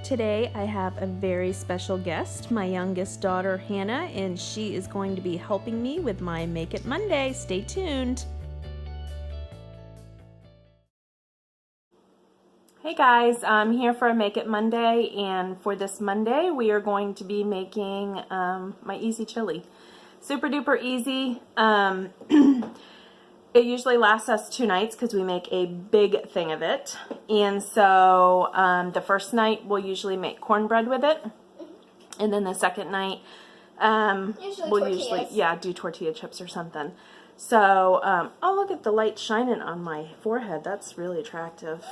Today I have a very special guest, my youngest daughter Hannah, and she is going to be helping me with my Make It Monday. Stay tuned. Hey guys, I'm here for a Make It Monday, and for this Monday we are going to be making my easy chili. Super duper easy. It usually lasts us 2 nights because we make a big thing of it. And so the first night we'll usually make cornbread with it. And then the second night we'll usually do tortilla chips or something. So, oh, look at the light shining on my forehead. That's really attractive.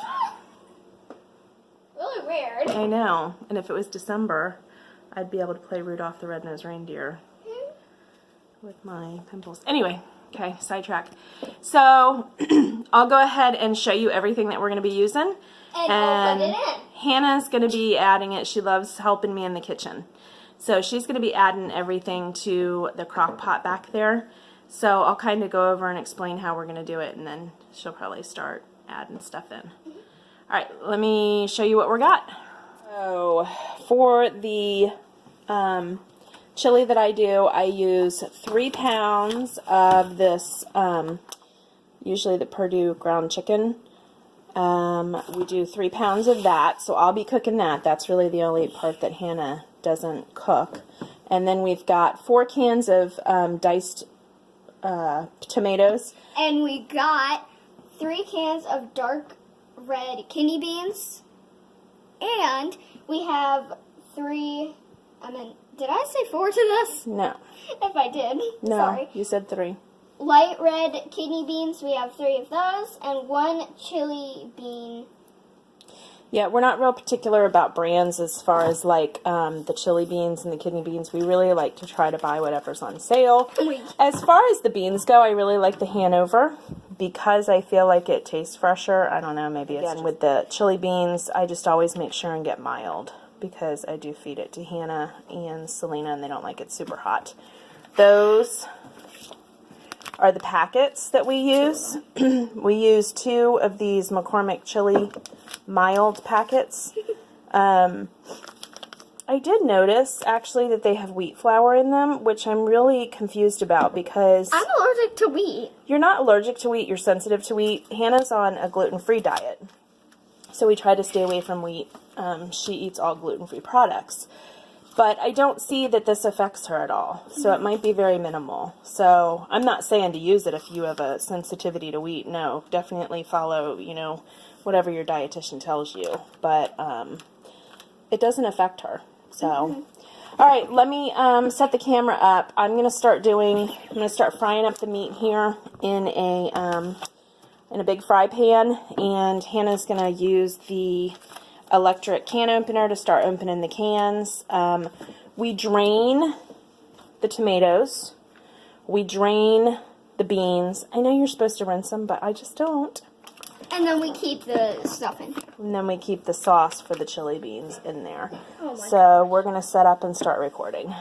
Really weird. I know. And if it was December, I'd be able to play Rudolph the Red-Nosed Reindeer with my pimples. Anyway. Okay, sidetrack. So, I'll go ahead and show you everything that we're going to be using. And I'll put it in. Hannah's going to be adding it. She loves helping me in the kitchen. So, she's going to be adding everything to the crock pot back there. So, I'll kind of go over and explain how we're going to do it, and then she'll probably start adding stuff in. Alright, let me show you what we got. So, for the chili that I do, I use 3 pounds of this, usually the Purdue ground chicken. We do 3 pounds of that, so I'll be cooking that. That's really the only part that Hannah doesn't cook. And then we've got 4 cans of diced tomatoes. And we got 3 cans of dark red kidney beans. And we have 3, did I say 4 to this? No. If I did, No, sorry. you said 3. Light red kidney beans, we have 3 of those, and 1 chili bean. Yeah, we're not real particular about brands as far as like the chili beans and the kidney beans. We really like to try to buy whatever's on sale. As far as the beans go, I really like the Hanover because I feel like it tastes fresher. I don't know, maybe it's just with the chili beans, I just always make sure and get mild, because I do feed it to Hannah and Selena, and they don't like it super hot. Those are the packets that we use. We use 2 of these McCormick chili mild packets. I did notice, actually, that they have wheat flour in them, which I'm really confused about because... I'm allergic to wheat. You're not allergic to wheat, you're sensitive to wheat. Hannah's on a gluten-free diet, so we try to stay away from wheat. She eats all gluten-free products. But I don't see that this affects her at all. So it might be very minimal. So I'm not saying to use it if you have a sensitivity to wheat. No, definitely follow, whatever your dietitian tells you. But it doesn't affect her. So, all right, let me set the camera up. I'm going to start frying up the meat here in a big fry pan. And Hannah's going to use the electric can opener to start opening the cans. We drain the tomatoes. We drain the beans. I know you're supposed to rinse them, but I just don't. And then we keep the stuff in here. And then we keep the sauce for the chili beans in there. Oh my So we're going to set up and start recording.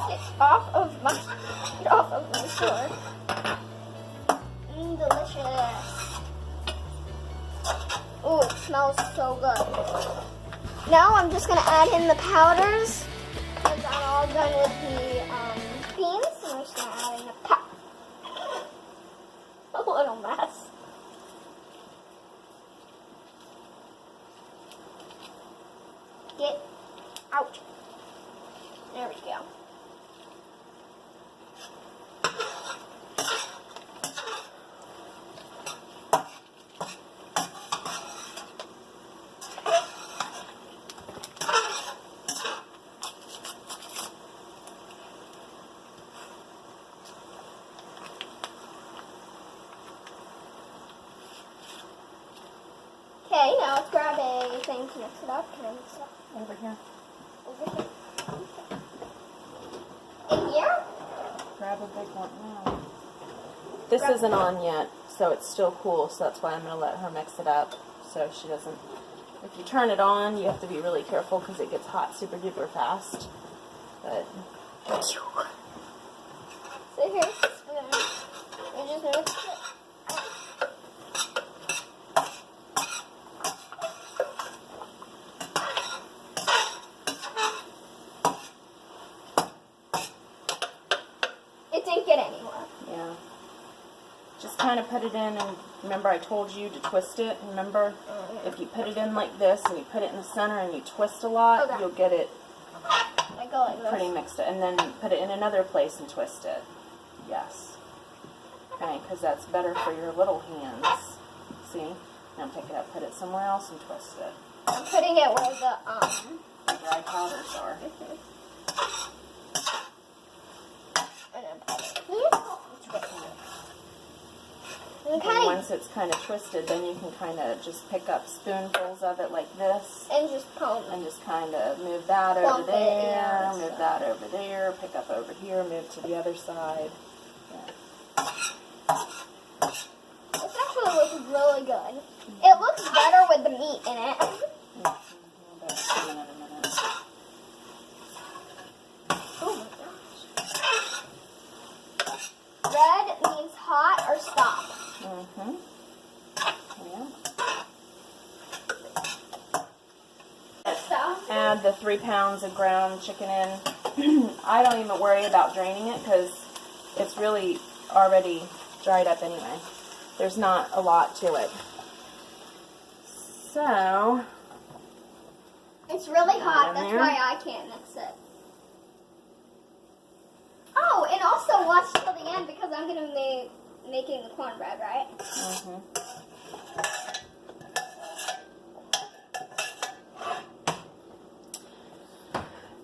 Get off of my sword. Delicious. Ooh, it smells so good. Now I'm just gonna add in the powders. Because I'm all done with the beans. And I'm just gonna add in the a little mess. Get out. There we go. Okay, now let's grab a thing to mix it up. Can I mix it up? Over here. Over here. In here? Grab a big one now. This isn't on yet, so it's still cool, so that's why I'm going to let her mix it up so she doesn't... If you turn it on, you have to be really careful because it gets hot super duper fast. But... So here's the spoon. You just mix it. It didn't get anywhere. Yeah. Just kind of put it in, and remember I told you to twist it? Remember? If you put it in like this, and you put it in the center, and you twist a lot, Okay. you'll get it I go like this. pretty mixed up. And then put it in another place and twist it. Yes. Okay, because that's better for your little hands. See? Now pick it up, put it somewhere else, and twist it. I'm putting it where the Dry powders are. And then put it here. And And kind once it's kind of twisted, then you can kind of just pick up spoonfuls of it like this. and just comb it. And just kind of move that Bump over it, there, yeah, move so. that over there, pick up over here, move to the other side. Yeah. This actually looks really good. It looks better with the meat in it. We'll back to it in a minute. Oh my gosh. Red means hot or stop. Mm-hmm. Yeah. Stop. Add the 3 pounds of ground chicken in. I don't even worry about draining it because it's really already dried up anyway. There's not a lot to it. So, It's really hot. in That's there. why I can't mix it. Oh, and also watch till the end because I'm going to be making the cornbread, right? mm-hmm.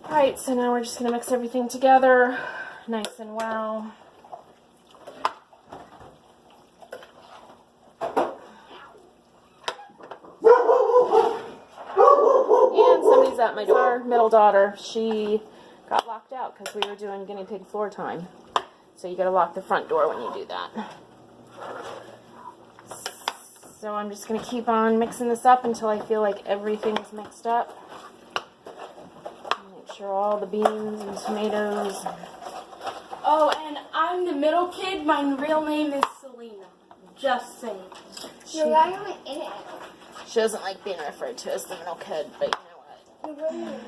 Alright, so now we're just going to mix everything together nice and well. And somebody's at my door. Our middle daughter, she got locked out because we were doing guinea pig floor time. So you got to lock the front door when you do that. So I'm just going to keep on mixing this up until I feel like everything's mixed up. Make sure all the beans and tomatoes. Oh, and I'm the middle kid. My real name is Selena. Just saying. You're really in it. She doesn't like being referred to as the middle kid, but you know what? You're really in it.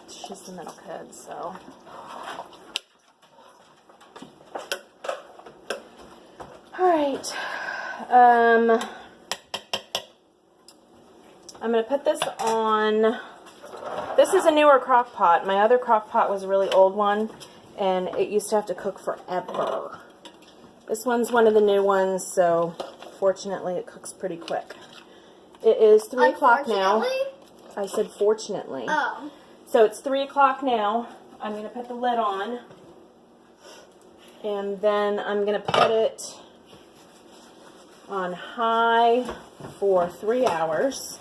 She's the middle kid, so. Alright. I'm going to put this on. This is a newer crock pot. My other crock pot was a really old one, and it used to have to cook forever. This one's one of the new ones, so fortunately it cooks pretty quick. It is 3 o'clock now. Unfortunately? I said fortunately. Oh. So it's 3 o'clock now. I'm going to put the lid on. And then I'm going to put it on high for 3 hours.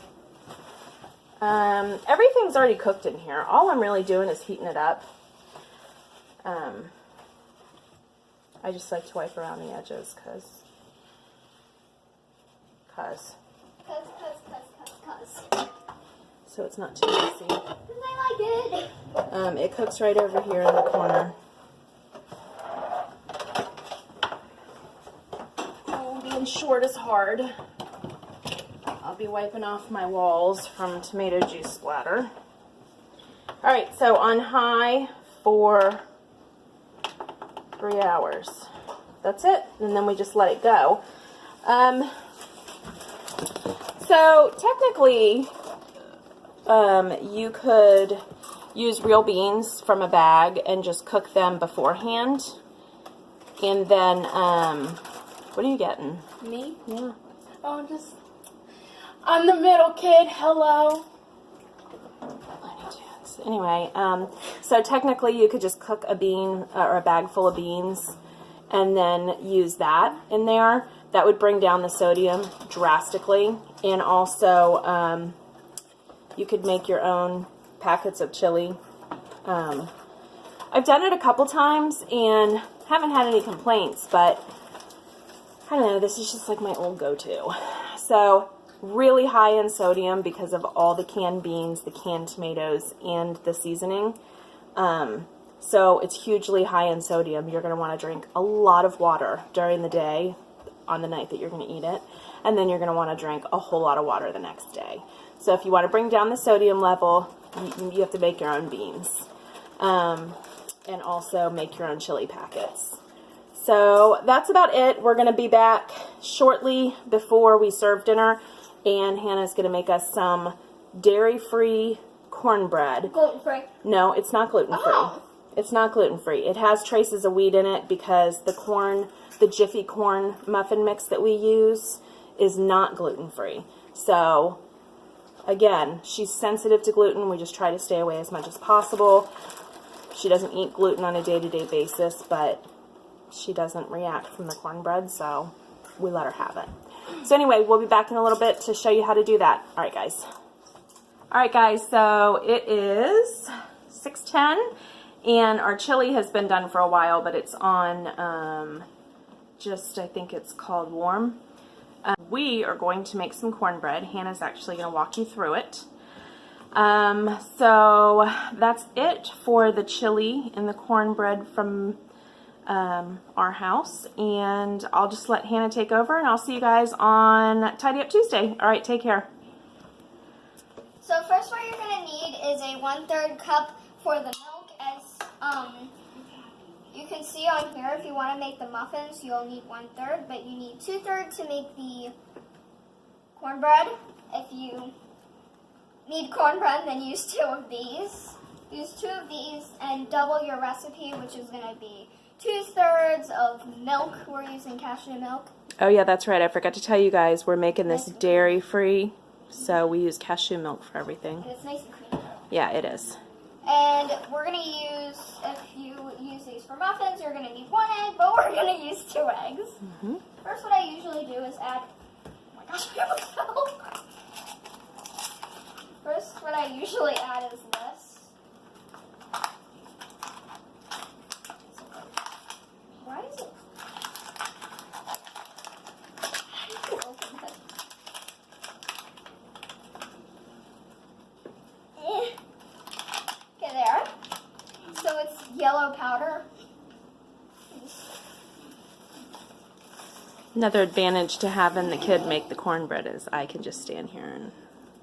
Everything's already cooked in here. All I'm really doing is heating it up. I just like to wipe around the edges because. So so it's not too messy. Because I like it. It cooks right over here in the corner. Oh, being short is hard. I'll be wiping off my walls from tomato juice splatter. Alright, so on high for 3 hours. That's it, and then we just let it go. So technically, you could use real beans from a bag and just cook them beforehand. And then, what are you getting? Me? Yeah. Oh, I'm the middle kid. Hello. Anyway, so technically you could just cook a bean or a bag full of beans and then use that in there. That would bring down the sodium drastically. And also, you could make your own packets of chili. I've done it a couple times and haven't had any complaints, but I don't know, this is just like my old go-to. So, really high in sodium because of all the canned beans, the canned tomatoes, and the seasoning. So it's hugely high in sodium. You're going to want to drink a lot of water during the day on the night that you're going to eat it. And then you're going to want to drink a whole lot of water the next day. So if you want to bring down the sodium level, you have to make your own beans. And also make your own chili packets. So that's about it. We're going to be back shortly before we serve dinner. And Hannah's going to make us some dairy-free cornbread. Gluten-free. No, it's not gluten-free. Oh. It's not gluten-free. It has traces of wheat in it because the Jiffy corn muffin mix that we use is not gluten-free. So, again, she's sensitive to gluten. We just try to stay away as much as possible. She doesn't eat gluten on a day-to-day basis, but she doesn't react from the cornbread, so we let her have it. So anyway, we'll be back in a little bit to show you how to do that. Alright guys. Alright guys, so it is 6:10 and our chili has been done for a while, but it's on I think it's called warm. We are going to make some cornbread. Hannah's actually going to walk you through it. So that's it for the chili and the cornbread from our house, and I'll just let Hannah take over, and I'll see you guys on Tidy Up Tuesday. All right, take care. So first what you're going to need is a 1/3 cup for the milk. As you can see on here, if you want to make the muffins, you'll need 1/3, but you need 2/3 to make the cornbread. If you need cornbread, then use 2 of these. Use 2 of these and double your recipe, which is going to be 2/3 of milk. We're using cashew milk. Oh yeah, that's right. I forgot to tell you guys, we're making this dairy-free, so we use cashew milk for everything. And it's nice and creamy. Yeah, it is. And we're going to use, if you use these for muffins, you're going to need 1 egg, but we're going to use 2 eggs. Mm-hmm. First, what I usually do is add, oh my gosh, I almost fell. First, what I usually add is this. Why is it? How do you open it? Okay, there. So it's yellow powder. Another advantage to having the kid make the cornbread is I can just stand here and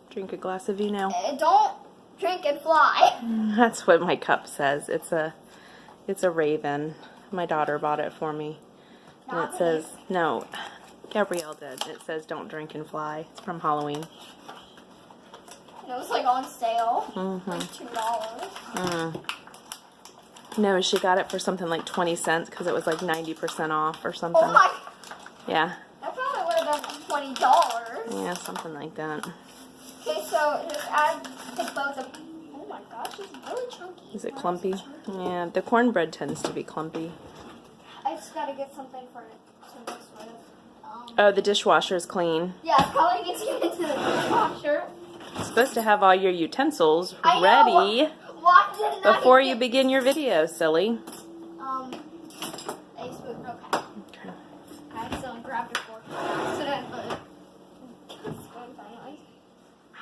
drink a glass of vino. Don't drink and fly. That's what my cup says. It's a raven. My daughter bought it for me. And Not it says, no, Gabrielle did. It says don't drink and fly. It's from Halloween. And it was like on sale. Mm-hmm. Like $2. No, she got it for something like 20 cents because it was like 90% off or something. Oh my. Yeah. That probably would have been $20. Yeah, something like that. Okay, so just add the both of. Oh my gosh, it's really chunky. Is it Why clumpy? it chunky? Yeah, the cornbread tends to be clumpy. I just gotta get something for it to mix with. Oh, the dishwasher's clean. Yeah, I probably need to get into the dishwasher. You're supposed to have all your utensils I know. ready Why didn't I before you get- begin your video, silly. A spoon, okay. Okay. I accidentally grabbed a fork. Accidentally.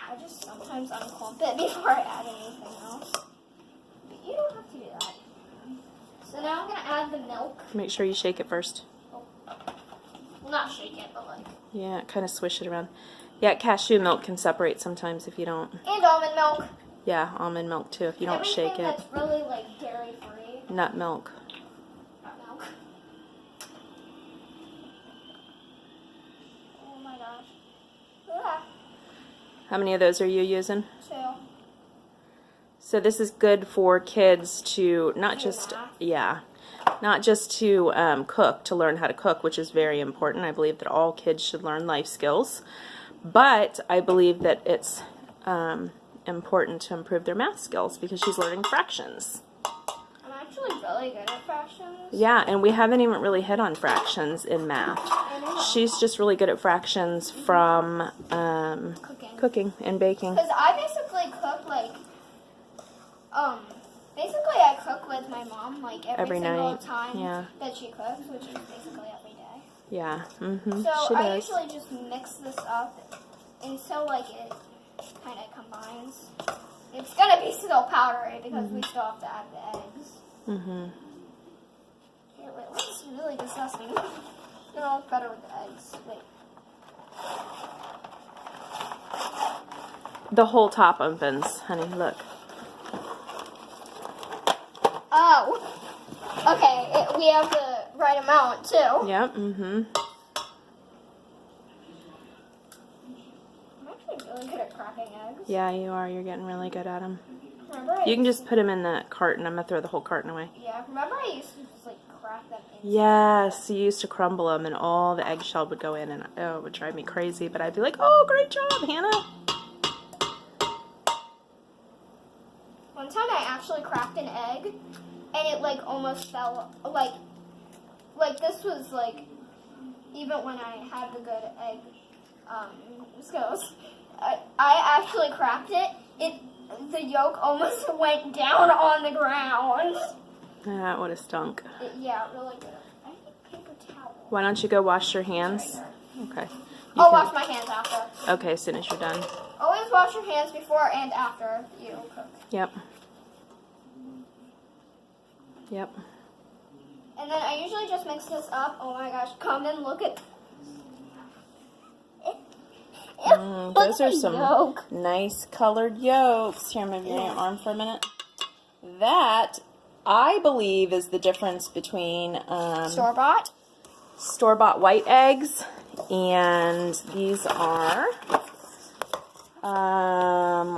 I just sometimes sometimes unclump it before I add anything else. But you don't have to do that. So now I'm going to add the milk. Make sure you shake it first. Well, not shake it, but like. Yeah, kind of swish it around. Yeah, cashew milk can separate sometimes if you don't. And almond milk. Yeah, almond milk too if you don't Everything shake it. that's really like dairy free. Nut milk. Not milk. Oh my gosh. Ah, How many of those are you using? 2. So this is good for kids to not just, not just to cook, to learn how to cook, which is very important. I believe that all kids should learn life skills, but I believe that it's important to improve their math skills because she's learning fractions. I'm actually really good at fractions. Yeah, and we haven't even really hit on fractions in math. I know. She's just really good at fractions from cooking and baking. Because I basically cook like, basically I cook with my mom like every single night. time Yeah. that she cooks, which is basically every day. Yeah, So she I does. usually just mix this up until like it kind of combines. It's gonna be still powdery because we still have to add the eggs. It looks really disgusting. It's gonna look better with the eggs. Wait. The whole top opens, honey, look. Oh. Okay, we have the right amount too. Yep, I'm actually really good at cracking eggs. Yeah, you are. You're getting really good at them. Remember You can just put them in the carton. I'm going to throw the whole carton away. Yeah, remember I used to just like crack them in. Yes, you used to crumble them and all the eggshell would go in and it would drive me crazy. But I'd be like, oh, great job, Hannah. One time I actually cracked an egg and it like almost fell, like this was like, even when I had the good egg skills, I actually cracked it. The yolk almost went down on the ground. That would have stunk. Yeah, really good. I need paper towel. Why don't you go wash your hands? Okay. I'll wash my hands after. Okay, as soon as you're done. Always wash your hands before and after you cook. Yep. Yep. And then I usually just mix this up. Oh my gosh, come and look at. Those are some yolk. nice colored yolks. Here, move your arm for a minute. That, I believe, is the difference between Store-bought? store-bought white eggs, and these are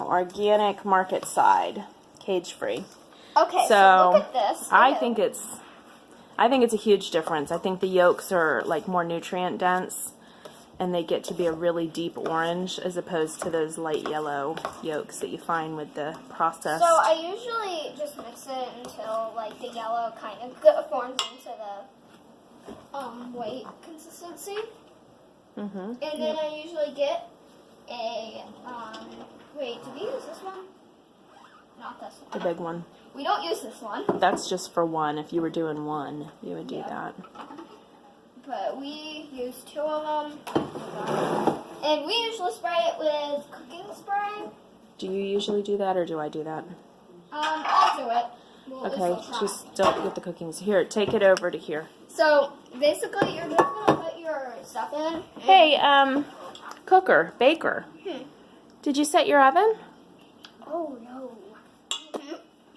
organic market side, cage-free. Okay, so look at this. I think it's a huge difference. I think the yolks are like more nutrient dense, and they get to be a really deep orange as opposed to those light yellow yolks that you find with the processed. So I usually just mix it until like the yellow kind of forms into the white consistency. And then I usually get a wait, do we use this one? Not this one. The big one. We don't use this one. That's just for one. If you were doing one, you would do that. But we use 2 of them. And we usually spray it with cooking spray. Do you usually do that, or do I do that? I'll do it. Well, at least Okay, I'll try. just don't get the cookings. Here, take it over to here. So basically, you're just gonna put your stuff in. Hey, cooker, baker. Did you set your oven? Oh no.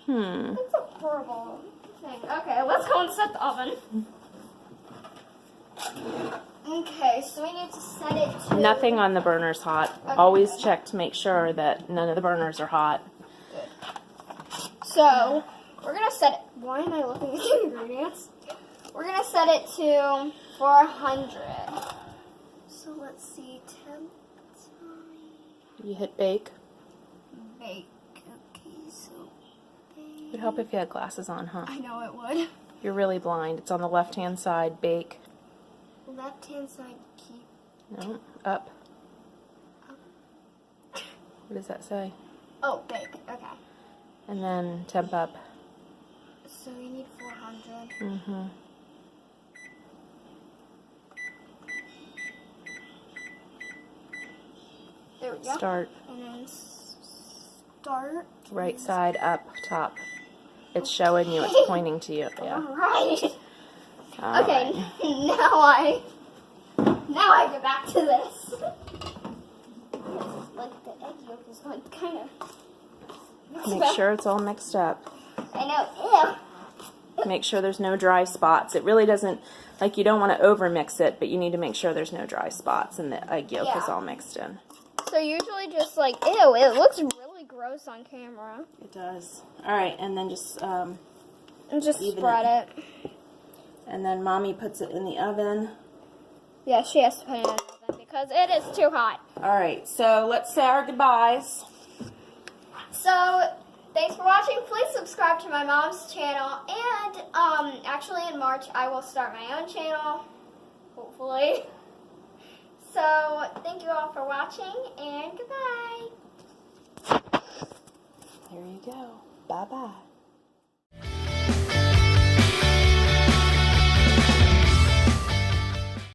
Hmm. That's a horrible thing. Okay, let's go and set the oven. Okay, so we need to set it to... Nothing on the burner's hot. Okay. Always check to make sure that none of the burners are hot. So, we're going to set it... Why am I looking at the ingredients? We're going to set it to 400. So, let's see. Temp time. You hit bake. Bake. Okay, so... It would help if you had glasses on, huh? I know it would. You're really blind. It's on the left-hand side. Bake. Left-hand side keep. No, up. What does that say? Oh, bake. Okay. And then temp up. So we need 400. Mm-hmm. There we go. Start. And then start? Right side up top. It's showing you. It's pointing to you. Yeah. Alright. All Okay, right. now I get back to this. Like the egg yolk is going kind of. Make sure it's all mixed up. I know. Ew. Make sure there's no dry spots. It really doesn't, like, you don't want to over mix it, but you need to make sure there's no dry spots and the egg yolk is Yeah. all mixed in. So usually just like, ew, it looks really gross on camera. It does. All right, and then just And just Even spread it. and then Mommy puts it in the oven. Yeah, she has to put it in the oven because it is too hot. All right, so let's say our goodbyes. So, thanks for watching. Please subscribe to my mom's channel. And, actually in March, I will start my own channel. Hopefully. So, thank you all for watching, and goodbye. There you go. Bye-bye.